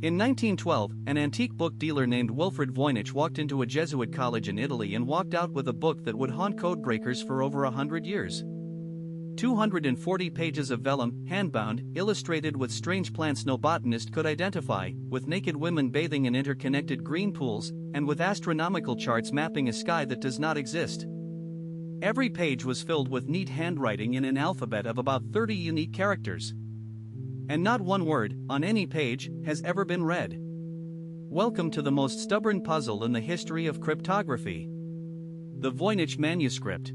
In 1912, an antique book dealer named Wilfred Voynich walked into a Jesuit college in Italy and walked out with a book that would haunt codebreakers for over 100 years. 240 pages of vellum, handbound, illustrated with strange plants no botanist could identify, with naked women bathing in interconnected green pools, and with astronomical charts mapping a sky that does not exist. Every page was filled with neat handwriting in an alphabet of about 30 unique characters. And not one word, on any page, has ever been read. Welcome to the most stubborn puzzle in the history of cryptography. The Voynich Manuscript.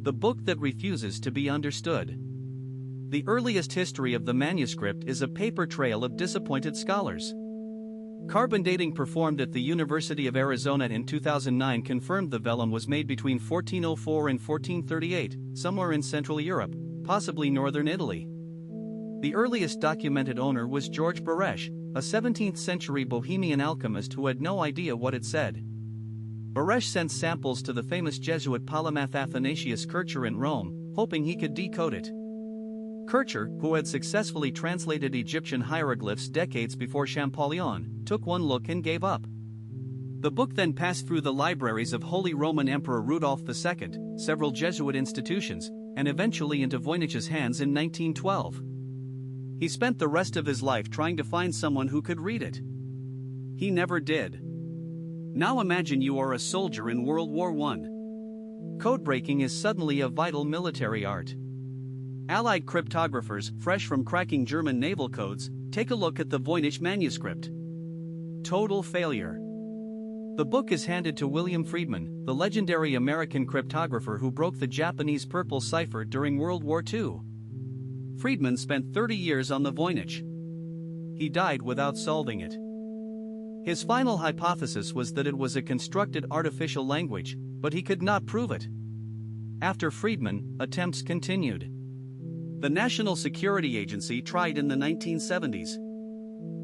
The book that refuses to be understood. The earliest history of the manuscript is a paper trail of disappointed scholars. Carbon dating performed at the University of Arizona in 2009 confirmed the vellum was made between 1404 and 1438, somewhere in Central Europe, possibly northern Italy. The earliest documented owner was George Baresch, a 17th-century Bohemian alchemist who had no idea what it said. Baresch sent samples to the famous Jesuit polymath Athanasius Kircher in Rome, hoping he could decode it. Kircher, who had successfully translated Egyptian hieroglyphs decades before Champollion, took one look and gave up. The book then passed through the libraries of Holy Roman Emperor Rudolph II, several Jesuit institutions, and eventually into Voynich's hands in 1912. He spent the rest of his life trying to find someone who could read it. He never did. Now imagine you are a soldier in World War I. Codebreaking is suddenly a vital military art. Allied cryptographers, fresh from cracking German naval codes, take a look at the Voynich Manuscript. Total failure. The book is handed to William Friedman, the legendary American cryptographer who broke the Japanese purple cipher during World War II. Friedman spent 30 years on the Voynich. He died without solving it. His final hypothesis was that it was a constructed artificial language, but he could not prove it. After Friedman, attempts continued. The National Security Agency tried in the 1970s.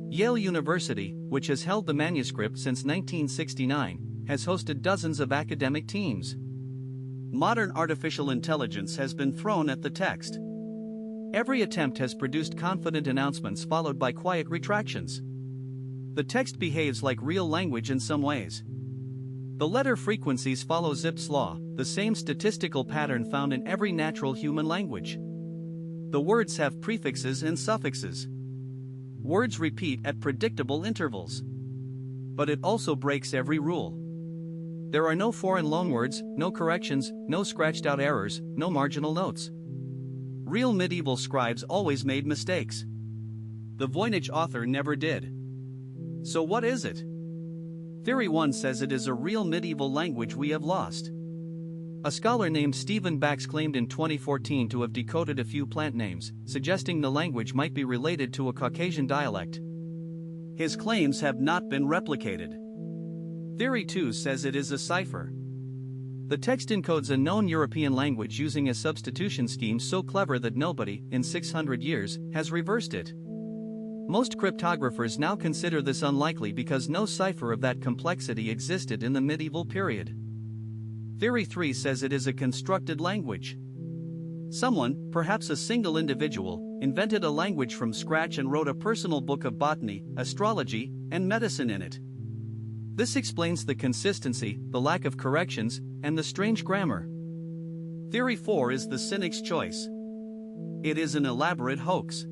Yale University, which has held the manuscript since 1969, has hosted dozens of academic teams. Modern artificial intelligence has been thrown at the text. Every attempt has produced confident announcements followed by quiet retractions. The text behaves like real language in some ways. The letter frequencies follow Zipf's law, the same statistical pattern found in every natural human language. The words have prefixes and suffixes. Words repeat at predictable intervals. But it also breaks every rule. There are no foreign loanwords, no corrections, no scratched-out errors, no marginal notes. Real medieval scribes always made mistakes. The Voynich author never did. So what is it? Theory 1 says it is a real medieval language we have lost. A scholar named Stephen Bax claimed in 2014 to have decoded a few plant names, suggesting the language might be related to a Caucasian dialect. His claims have not been replicated. Theory 2 says it is a cipher. The text encodes a known European language using a substitution scheme so clever that nobody, in 600 years, has reversed it. Most cryptographers now consider this unlikely because no cipher of that complexity existed in the medieval period. Theory 3 says it is a constructed language. Someone, perhaps a single individual, invented a language from scratch and wrote a personal book of botany, astrology, and medicine in it. This explains the consistency, the lack of corrections, and the strange grammar. Theory 4 is the cynic's choice. It is an elaborate hoax.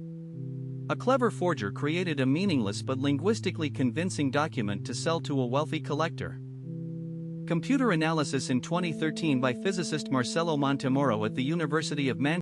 A clever forger created a meaningless but linguistically convincing document to sell to a wealthy collector. Computer analysis in 2013 by physicist Marcello Montemoro at the University of Manchester